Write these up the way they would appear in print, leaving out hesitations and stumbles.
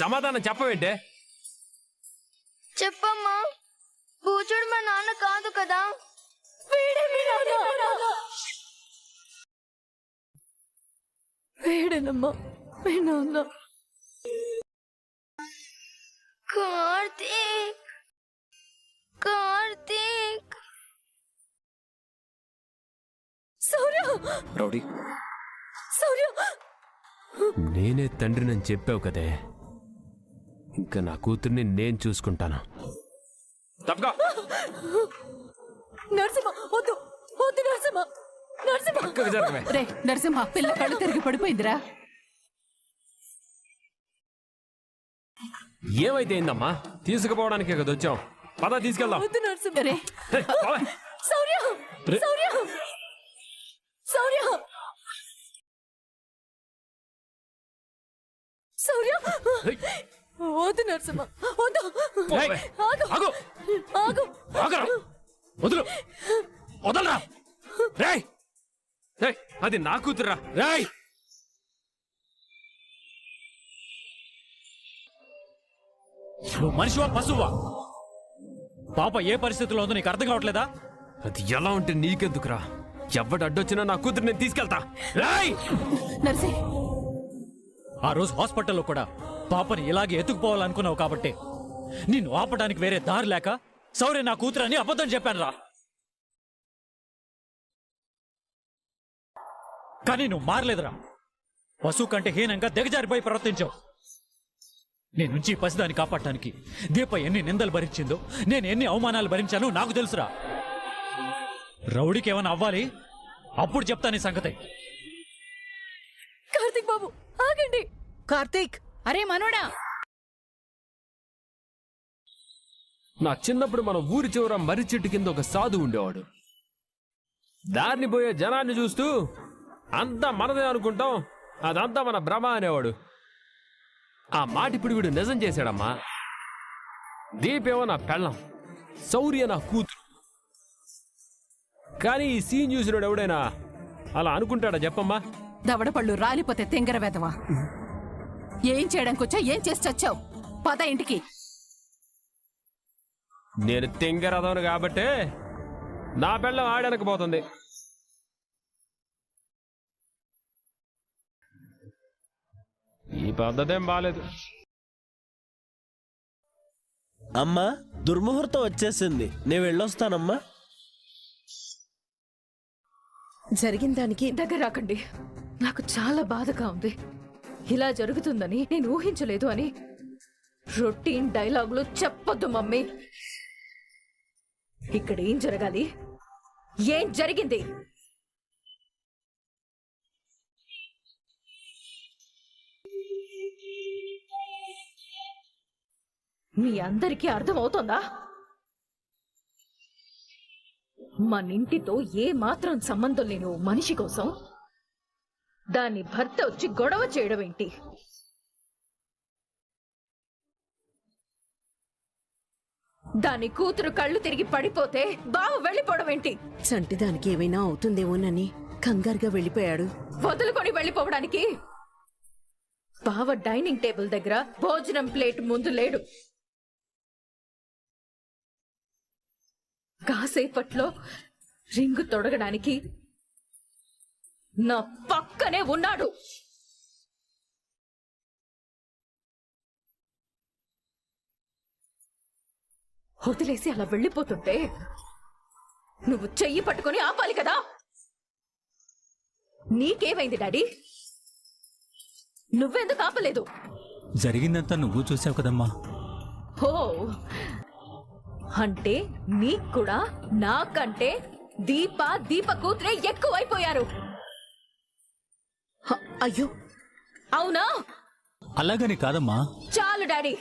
సమాధానం చెప్పవేంటే? చెప్పమ్మా. పూజుడు మా నాన్న కాదు కదా. వేడేనమ్మా మీ నాన్న. కార్తీక్, కార్తీక్. సౌర్య, రౌడీ, సౌర్య. నేనే తండ్రినని చెప్పావు కదే, ఇంకా నా కూతుర్ని నేను చూసుకుంటాను. తప్పగా నరసింహ, వద్దు వద్దు నరసింహ, నరసింహ. రే నరసింహ, పిల్ల కళ్ళు తిరిగి పడిపోయిందిరా. ఏమైతే ఏందమ్మా? తీసుకుపోవడానికే కదా వచ్చాం. పద తీసుకెళ్దాం. వద్దు నరసింహ. రే సౌర్య, సౌర్య, సౌర్య, సౌర్య. వద్దు నరసింహ, వద్దు. ఆగు, ఆగు, ఆగరా, వదులు, వదలరా. రేయ్, రేయ్, అది నా కూతురా. రేయ్, నువ్వు మనిషివా పశువా? పాప ఏ పరిస్థితిలో ఉందో నీకు అర్థం కావట్లేదా? అది ఎలా ఉంటే నీకెందుకురా? ఎవడు అడ్డొచ్చినా నా కూతురు నేను తీసుకెళ్తా. రేయ్, నర్సి, ఆ రోజు హాస్పిటల్లో కూడా పాపని ఇలాగే ఎత్తుకుపోవాలనుకున్నావు కాబట్టి నిన్ను ఆపడానికి వేరే దారి లేక సౌర్య నా కూతురు అని అబద్ధం చెప్పాను రా. కానీ నువ్వు మారలేదురా. పశువు కంటే హీనంగా దిగజారిపోయి ప్రవర్తించావు. నీ నుంచి పసిదాన్ని కాపాడటానికి దీప ఎన్ని నిందలు భరించిందో, నేను ఎన్ని అవమానాలు భరించానో నాకు తెలుసురా. రౌడీకి ఏమైనా అవ్వాలి, అప్పుడు చెప్తా నీ సంగతి. కార్తీక్ బాబు ఆగండి. కార్తీక్, అరే మనోడా. నా చిన్నప్పుడు మన ఊరి చివర మర్రి చెట్టు కింద ఒక సాధు ఉండేవాడు. దారిని పోయే జనాన్ని చూస్తూ అంతా మనదే అనుకుంటాం, అదంతా మన భ్రమ అనేవాడు. ఆ మాట ఇప్పుడు వీడు నిజం చేశాడమ్మా. దీపేమో నా పెళ్ళం, శౌర్య నా కూతురు. కానీ ఈ సీన్ చూసినాడు ఎవడైనా అలా అనుకుంటాడా చెప్పమ్మా? దవడపళ్ళు రాలిపోతే తెంగర వెదవా. ఏం చేయడానికి వచ్చా? ఏం చేసి చచ్చావు? పద ఇంటికి. నేను తెంగరదవను కాబట్టే నా పెళ్ళం ఆడనక పోతుంది. ఈ పద్ధతేం బాలేదు. అమ్మా, దుర్ముహూర్తం వచ్చేసింది, నేను వెళ్ళొస్తానమ్మా. జరిగిన దానికి దగ్గర రాకండి. నాకు చాలా బాధగా ఉంది. ఇలా జరుగుతుందని నేను ఊహించలేదు అని రొటీన్ డైలాగులు చెప్పొద్దు మమ్మీ. ఇక్కడ ఏం జరగాలి? ఏం జరిగింది? మీ అందరికీ అర్థమవుతోందా? మనింటితో ఏ మాత్రం సంబంధం లేని ఓ మనిషి కోసం దాని భర్త వచ్చి గొడవ చేయడం ఏంటి? దాని కూతురు కళ్ళు తిరిగి పడిపోతే బావ వెళ్ళిపోవడం ఏంటి? చంటిదానికి ఏమైనా అవుతుందేమోనని కంగారుగా వెళ్ళిపోయాడు. వదులుకొని వెళ్ళిపోవడానికి బావ డైనింగ్ టేబుల్ దగ్గర భోజనం ప్లేట్ ముందు లేడు. కాసేపట్లో రింగు తొడగడానికి నా పక్కనే ఉన్నాడు. వదిలేసి అలా వెళ్ళిపోతుంటే నువ్వు చెయ్యి పట్టుకొని ఆపాలి కదా. నీకేమైంది డాడీ? నువ్వెందుకు ఆపలేదు? జరిగిందంతా నువ్వు చూసావు కదమ్మా. ఓ, అంటే నీకు కూడా నాకంటే దీప కూతురే ఎక్కువైపోయారు. అయ్యో, అవునా? అలాగని కాదమ్మా. చాలు డాడీ.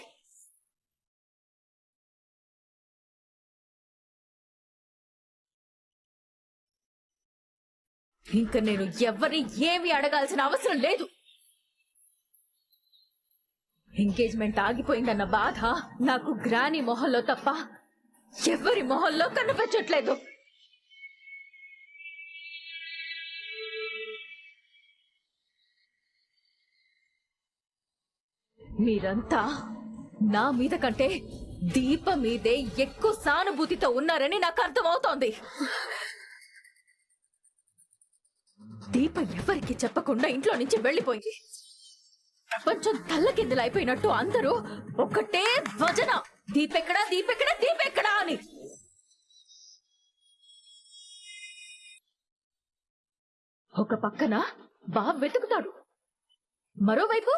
ఇంకా నేను ఎవరి ఏమి అడగాల్సిన అవసరం లేదు. ఎంగేజ్మెంట్ ఆగిపోయిందన్న బాధ నాకు గ్రాని మొహంలో తప్ప ఎవరి మొహంలో కనిపించట్లేదు. మీరంతా నా మీద కంటే దీప మీదే ఎక్కువ సానుభూతితో ఉన్నారని నాకు అర్థమవుతోంది. దీప ఎవరికి చెప్పకుండా ఇంట్లో నుంచి వెళ్ళిపోయింది. ప్రపంచం తల్లకిందులైపోయినట్టు అందరూ ఒకటే భజన, దీపెక్కడా దీపెక్కడా దీపెక్కడా అని. ఒక పక్కన బాబు వెతుకుతాడు, మరోవైపు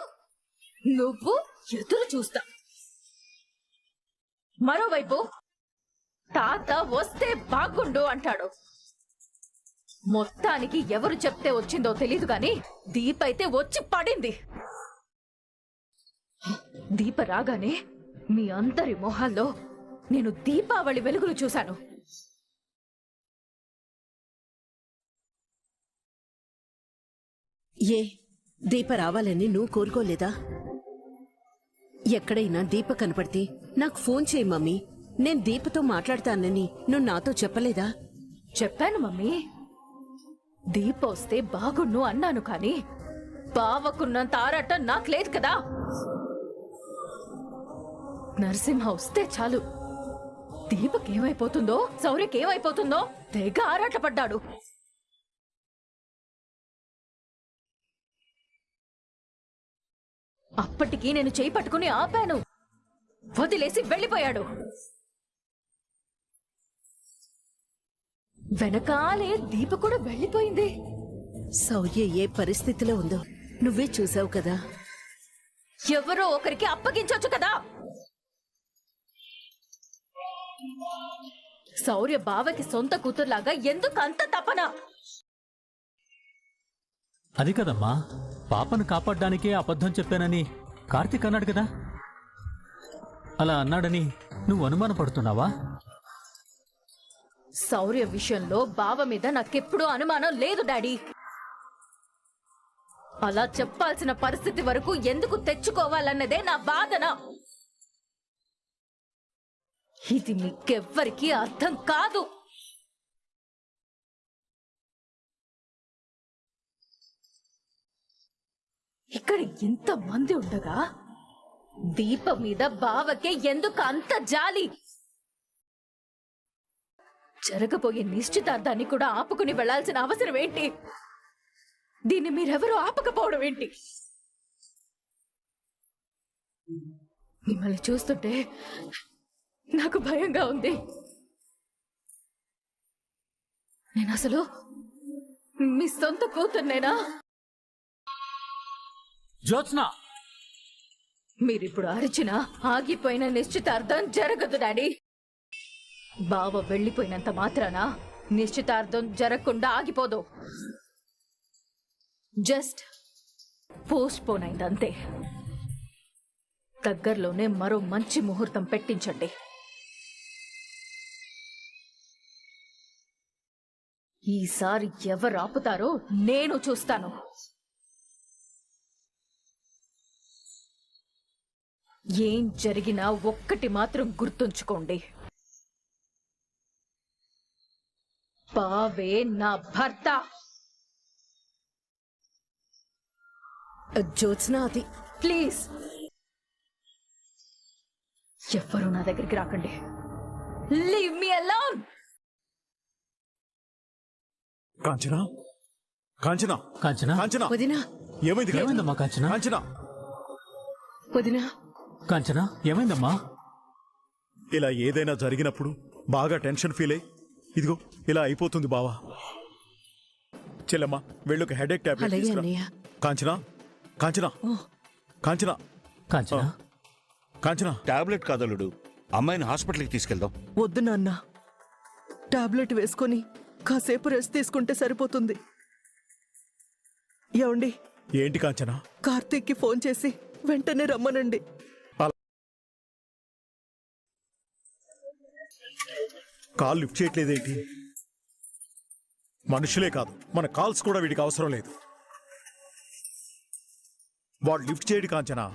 నువ్వు ఎదురు చూస్తా. మరోవైపు తాత వస్తే బాగుండు అంటాడు. మొత్తానికి ఎవరు చెప్తే వచ్చిందో తెలీదు గాని దీప అయితే వచ్చి పడింది. దీప రాగానే మీ అందరి మొహాల్లో నేను దీపావళి వెలుగులు చూశాను. ఏ దీప రావాలని నువ్వు కోరుకోలేదా? ఎక్కడైనా దీప కనపడితే నాకు ఫోన్ చేయి మమ్మీ, నేను దీపతో మాట్లాడతానని నువ్వు నాతో చెప్పలేదా? చెప్పాను మమ్మీ, దీప వస్తే బాగుండు అన్నాను కాని బావకున్నంత ఆరాటం నాకు లేదు కదా. నరసింహ వస్తే చాలు దీపకేమైపోతుందో శౌర్యకేమైపోతుందో తెగ ఆరాటపడ్డాడు. అప్పటికి నేను చేయి పట్టుకుని ఆపాను, వదిలేసి వెళ్ళిపోయాడు. వెనకాలే దీప కూడా వెళ్ళిపోయింది. శౌర్య ఏ పరిస్థితిలో ఉందో నువ్వే చూసావు కదా. ఎవరో ఒకరికి అప్పగించొచ్చు కదా. శౌర్య బావకి సొంత కూతురులాగా ఎందుకు అంత తపన? అది కదమ్మా, పాపను కాపాడడానికే అబద్ధం చెప్పానని కార్తీక్ అన్నాడు కదా. అలా అన్నాడని నువ్వు అనుమానపడుతున్నావా? శౌర్య విషయంలో బావ మీద నాకెప్పుడూ అనుమానం లేదు డాడీ. అలా చెప్పాల్సిన పరిస్థితి వరకు ఎందుకు తెచ్చుకోవాలన్నదే నా బాధన. ఇది మీకెవ్వరికీ అర్థం కాదు. ఇక్కడ ఇంత మంది ఉండగా దీప మీద బావకే ఎందుకు అంత జాలి? జరగబోయే నిశ్చితార్థాన్ని కూడా ఆపుకుని వెళ్లాల్సిన అవసరం ఏంటి? దీన్ని మీరెవరూ ఆపకపోవడం ఏంటి? మిమ్మల్ని చూస్తుంటే నాకు భయంగా ఉంది. నేను అసలు మీ సొంత కూతుర్నేనా? జ్యోత్స్నా, మీరిప్పుడు అరిచినా ఆగిపోయిన నిశ్చితార్థం జరగదు డాడీ. బావ వెళ్ళిపోయినంత మాత్రాన నిశ్చితార్థం జరగకుండా ఆగిపోదు. జస్ట్ పోస్ట్ పోన్ అయిందంతే. దగ్గరలోనే మరో మంచి ముహూర్తం పెట్టించండి. ఈసారి ఎవరు ఆపుతారో నేను చూస్తాను. ఏం జరిగినా ఒక్కటి మాత్రం గుర్తుంచుకోండి, బావే నా భర్త. జ్యోత్స్న, అది ప్లీజ్ ఎవ్వరూ నా దగ్గరికి రాకండి. Leave me alone. Kanchana, Kanchana, Kanchana, Kanchana, వదినా, ఏమైంది? ఏమైందమ్మా కాంచనా? కాంచనా, వదినా, కాంచనా, ఏమైందమ్మా? ఇలా ఏదైనా జరిగినప్పుడు బాగా టెన్షన్ ఫీల్ అయ్యి ఇదిగో ఇలా అయిపోతుంది బావా. చెల్లమ్మా, వెళ్ళొక హెడేక్ టాబ్లెట్ అలాగే తీసుకురా. అన్నయ్య. కాంచనా, కాంచనా, కాంచనా, కాంచనా, కాంచనా, టాబ్లెట్ కాదలుడు, అమ్మాయిని హాస్పిటల్కి తీసుకెళ్దాం. వద్దు నాన్న, టాబ్లెట్ వేసుకొని కాసేపు రెస్ట్ తీసుకుంటే సరిపోతుంది. ఏమండి, ఏంటి కాంచనా? కార్తీక్కి ఫోన్ చేసి వెంటనే రమ్మనండి. కాల్ లిఫ్ట్ చేయట్లేదేంటి? మనుషులే కాదు, మన కాల్స్ కూడా వీడికి అవసరం లేదు. వాడు లిఫ్ట్ చేయడు కాంచనా.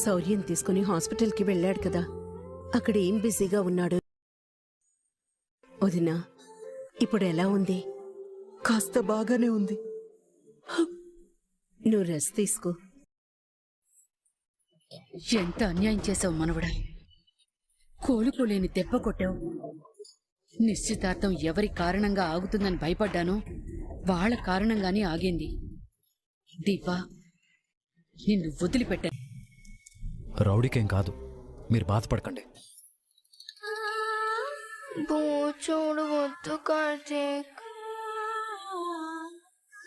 శౌర్యం తీసుకుని హాస్పిటల్కి వెళ్ళాడు కదా, అక్కడ ఏం బిజీగా ఉన్నాడు. వదినా, ఇప్పుడు ఎలా ఉంది? కాస్త బాగానే ఉంది. నువ్వు రెస్ట్ తీసుకో. ఎంత అన్యాయం చేసావు మనవడా. కోలుకోలేని దెబ్బ కొట్టావు. నిశ్చితార్థం ఎవరి కారణంగా ఆగుతుందని భయపడ్డానో వాళ్ళ కారణంగానే ఆగింది. దీపా, నిన్ను వదిలిపెట్టా. రౌడీకేం కాదు, మీరు బాధపడకండి. బూచోడు వద్దు కార్తీక్,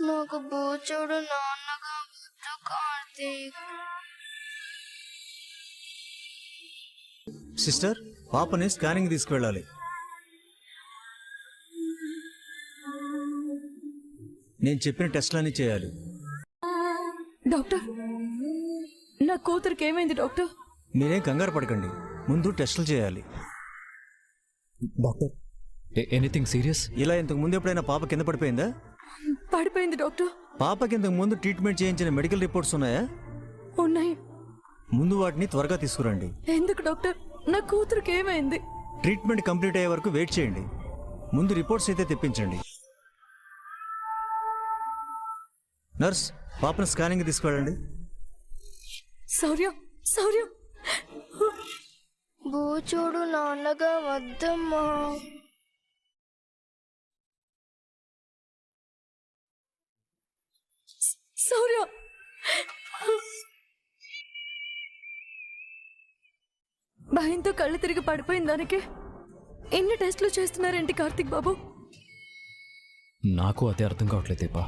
నాకు బూచోడు నాన్నగా వద్దు కార్తీక్. సిస్టర్, పాపని స్కానింగ్ తీసుకువెళ్ళాలి. నేను చెప్పిన టెస్ట్లన్నీ చేయాలి. డాక్టర్, నా కూతురికి ఏమైంది డాక్టర్? మీరేం కంగారు పడకండి, ముందు టెస్టులు చేయాలి. Doctor, anything serious? ఇలా ఇంతకు ముందు ఎప్పుడైనా పాప కింద పడిపోయిందా? పడిపోయింది డాక్టర్. పాపకి ఇంతకు ముందు ట్రీట్మెంట్ చేయించిన మెడికల్ రిపోర్ట్స్ ఉన్నాయా? ఉన్నాయి. ముందు వాటిని త్వరగా తీసుకురండి. ఎందుకు డాక్టర్? నా కూతురికి ఏమైంది? ట్రీట్మెంట్ కంప్లీట్ అయ్యే వరకు వెయిట్ చేయండి. ముందు రిపోర్ట్స్ అయితే తెప్పించండి. నర్స్, పాపను స్కానింగ్ తీసుకెళ్ళండి. శౌర్య, శౌర్య, బూచోడు నాన్నగా వద్దమ్మా. శౌర్య. భయంతో కళ్ళు తిరిగి పడిపోయిన దానికి ఎన్ని టెస్టులు చేస్తున్నారేంటి కార్తీక్ బాబు? నాకు అదే అర్థం కావట్లేదు దీపా.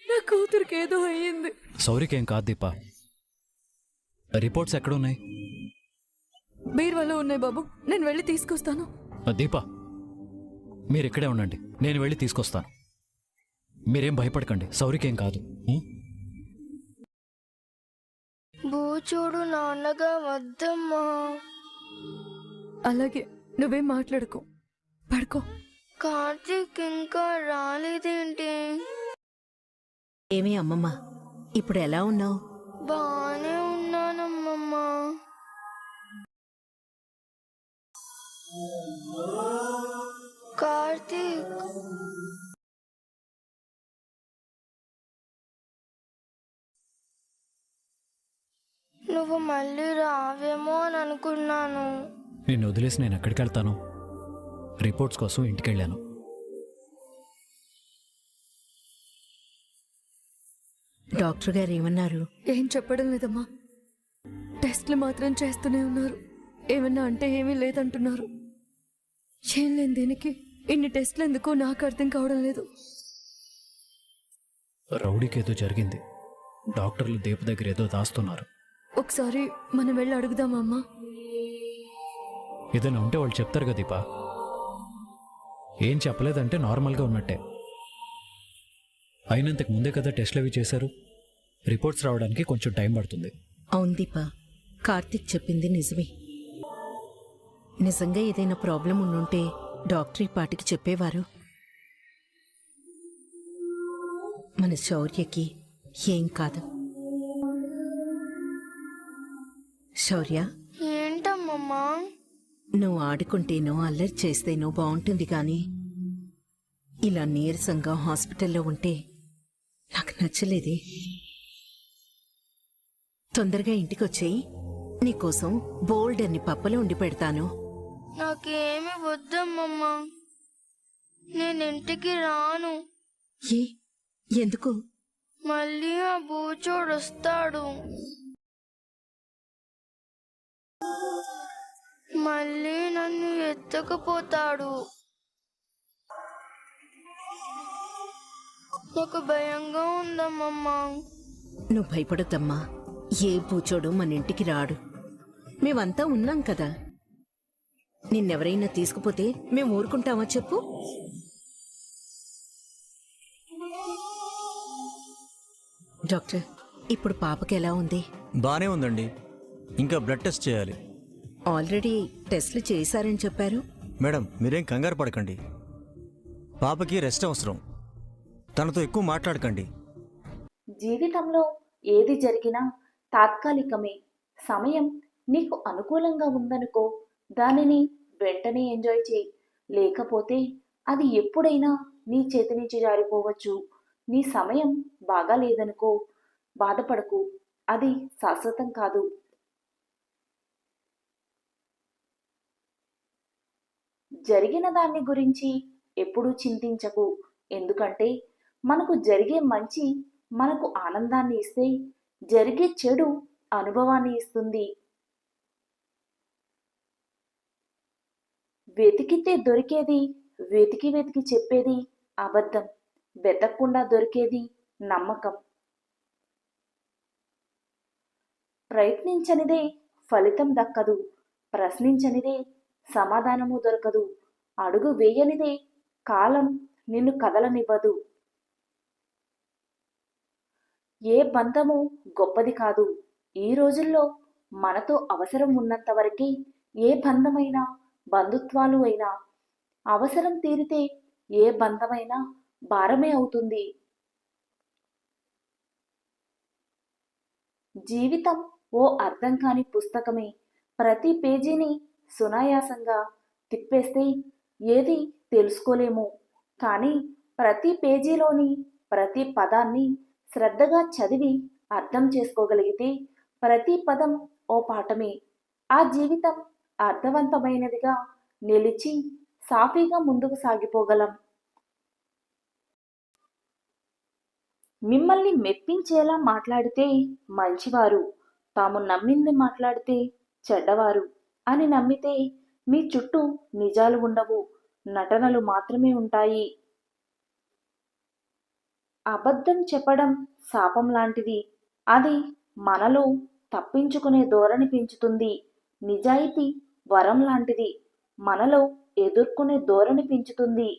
నా కూతురికి ఏదో అయ్యింది. సౌరికేం కాదు దీపా. రిపోర్ట్స్ ఎక్కడున్నాయి? బీరువాలో ఉన్నాయి బాబు, నేను వెళ్ళి తీసుకొస్తాను. దీపా, మీరు ఇక్కడే ఉండండి, నేను వెళ్ళి తీసుకొస్తాను. మీరేం భయపడకండి, సౌరికేం కాదు. బూచోడు నాన్నగా వద్దమ్మా. అలాగే, నువ్వేం మాట్లాడుకో, పడుకో. కార్తీక్ ఇంకా రాలేదేంటి? ఏమీ అమ్మమ్మ, ఇప్పుడు ఎలా ఉన్నావు? బానే ఉన్నానమ్మమ్మా. కార్తీక్, నువ్వు మళ్ళీ రావేమో అని అనుకున్నాను. నిన్ను వదిలేసి నేను ఎక్కడికి వెళ్తాను? రిపోర్ట్స్ కోసం ఇంటికి వెళ్ళాను. డాక్టర్ గారు ఏమన్నారు? ఏం చెప్పడం లేదమ్మా, టెస్ట్లు మాత్రం చేస్తూనే ఉన్నారు. ఏమన్నా అంటే ఏమీ లేదంటున్నారు. ఏం లేని దీనికి ఇన్ని టెస్ట్లు ఎందుకో నాకు అర్థం కావడం లేదు. రౌడీకి ఏదో జరిగింది, డాక్టర్లు దీప దగ్గర ఏదో దాస్తున్నారు. ఒకసారి మనం వెళ్ళి అడుగుదామా అమ్మా? ఏదైనా ఉంటే వాళ్ళు చెప్తారు కదా దీపా. ఏం చెప్పలేదంటే నార్మల్గా ఉన్నట్టే. అయినంతకు ముందే కదా టెస్ట్లు అవి చేశారు, రిపోర్ట్స్ రావడానికి కొంచెం టైం పడుతుంది. అవును దీపా, కార్తీక్ చెప్పింది నిజమే. నిజంగా ఏదైనా ప్రాబ్లం ఉండుంటే డాక్టర్ ఈ పాటికి చెప్పేవారు. మన శౌర్యకి ఏం కాదు. శౌర్య, ఏంటమ్మమ్మా? నువ్వు ఆడుకుంటేనో అల్లరి చేస్తేనో బాగుంటుంది కానీ ఇలా నీరసంగా హాస్పిటల్లో ఉంటే నాకు నచ్చలేదే. తొందరగా ఇంటికొచ్చేయి, నీకోసం బోల్డ్ అన్ని పప్పలు ఉండి పెడతాను. నాకేమి వద్దమ్మమ్మా, నేను ఇంటికి రాను. ఏ, ఎందుకు? మళ్ళీ ఆ బూచోడు వస్తాడు. మళ్ళీ నన్ను ఎత్తుకుపోతాడు. నాకు భయంగా ఉందమ్మమ్మా. నువ్వు భయపడొద్దమ్మా, ఏ పూచోడు మన ఇంటికి రాడు. మేమంతా ఉన్నాం కదా. నిన్నెవరైనా తీసుకుపోతే మేము ఊరుకుంటామా చెప్పు? డాక్టర్, ఇప్పుడు పాపకి ఎలా ఉంది? బానే ఉందండి, ఇంకా బ్లడ్ టెస్ట్ చేయాలి. ఆల్రెడీ టెస్ట్లు చేశారని చెప్పారు. మేడం, మీరేం కంగారు పడకండి. పాపకి రెస్ట్ అవసరం, తనతో ఎక్కువ మాట్లాడకండి. జీవితంలో ఏది జరిగినా తాత్కాలికమే. సమయం నీకు అనుకూలంగా ఉందనుకో, దానిని వెంటనే ఎంజాయ్ చేయి. లేకపోతే అది ఎప్పుడైనా నీ చేతి నుంచి జారిపోవచ్చు. నీ సమయం బాగా లేదనుకో, బాధపడకు, అది శాశ్వతం కాదు. జరిగిన దాన్ని గురించి ఎప్పుడూ చింతించకు. ఎందుకంటే మనకు జరిగే మంచి మనకు ఆనందాన్ని ఇస్తే, జరిగే చెడు అనుభవాన్ని ఇస్తుంది. వెతికితే దొరికేది, వెతికి వెతికి చెప్పేది అబద్ధం. వెతకకుండా దొరికేది నమ్మకం. ప్రయత్నించనిదే ఫలితం దక్కదు. ప్రశ్నించనిదే సమాధానము దొరకదు. అడుగు వేయనిదే కాలం నిన్ను కదలనివ్వదు. ఏ బంధము గొప్పది కాదు. ఈ రోజుల్లో మనతో అవసరం ఉన్నంత వరకే ఏ బంధమైనా, బంధుత్వాలు అయినా. అవసరం తీరితే ఏ బంధమైనా భారమే అవుతుంది. జీవితం ఓ అర్థం కాని పుస్తకమే. ప్రతి పేజీని సునాయాసంగా తిప్పేస్తే ఏది తెలుసుకోలేము. కానీ ప్రతి పేజీలోని ప్రతి పదాన్ని శ్రద్ధగా చదివి అర్థం చేసుకోగలిగితే ప్రతి పదం ఓ పాఠమే. ఆ జీవితం అర్థవంతమైనదిగా నిలిచి సాఫీగా ముందుకు సాగిపోగలం. మిమ్మల్ని మెప్పించేలా మాట్లాడితే మంచివారు, తాము నమ్మింది మాట్లాడితే చెడ్డవారు అని నమ్మితే మీ చుట్టూ నిజాలు ఉండవు, నటనలు మాత్రమే ఉంటాయి. అబద్ధం చెప్పడం శాపం లాంటిది. అది మనలో తప్పించుకునే ధోరణి పెంచుతుంది. నిజాయితీ వరం లాంటిది. మనలో ఎదుర్కొనే ధోరణి పెంచుతుంది.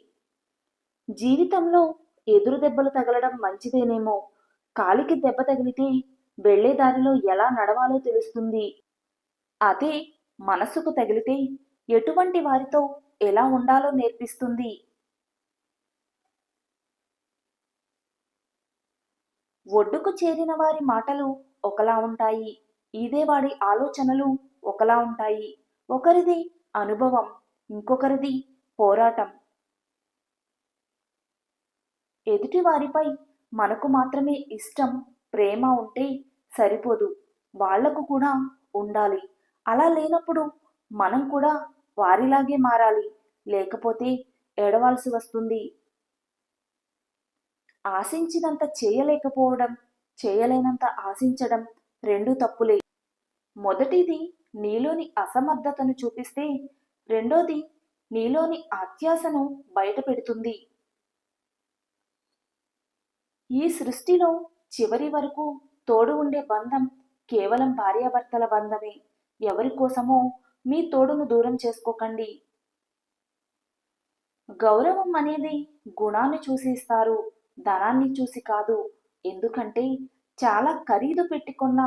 జీవితంలో ఎదురు దెబ్బలు తగలడం మంచిదేనేమో. కాలికి దెబ్బ తగిలితే వెళ్లే దారిలో ఎలా నడవాలో తెలుస్తుంది. అదే మనసుకు తగిలితే ఎటువంటి వారితో ఎలా ఉండాలో నేర్పిస్తుంది. ఒడ్డుకు చేరిన వారి మాటలు ఒకలా ఉంటాయి. ఇదే వాడి ఆలోచనలు ఒకలా ఉంటాయి. ఒకరిది అనుభవం, ఇంకొకరిది పోరాటం. ఎదుటి వారిపై మనకు మాత్రమే ఇష్టం, ప్రేమ ఉంటే సరిపోదు, వాళ్లకు కూడా ఉండాలి. అలా లేనప్పుడు మనం కూడా వారిలాగే మారాలి. లేకపోతే ఏడవాల్సి వస్తుంది. ఆశించినంత చేయలేకపోవడం, చేయలేనంత ఆశించడం రెండు తప్పులే. మొదటిది నీలోని అసమర్థతను చూపిస్తే, రెండోది నీలోని అత్యాశను బయట పెడుతుంది. ఈ సృష్టిలో చివరి వరకు తోడు ఉండే బంధం కేవలం భార్యాభర్తల బంధమే. ఎవరి కోసమో మీ తోడును దూరం చేసుకోకండి. గౌరవం అనేది గుణాన్ని చూసి ఇస్తారు, ధనాన్ని చూసి కాదు. ఎందుకంటే చాలా ఖరీదు పెట్టుకున్న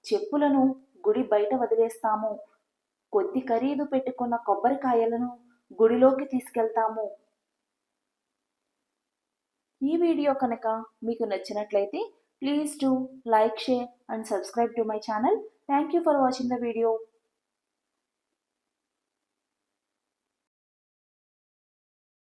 చెప్పులను గుడి బయట వదిలేస్తాము. కొద్ది ఖరీదు పెట్టుకున్న కొబ్బరికాయలను గుడిలోకి తీసుకెళ్తాము. ఈ వీడియో కనుక మీకు నచ్చినట్లయితే please do like, share and subscribe to my channel. Thank you for watching the video.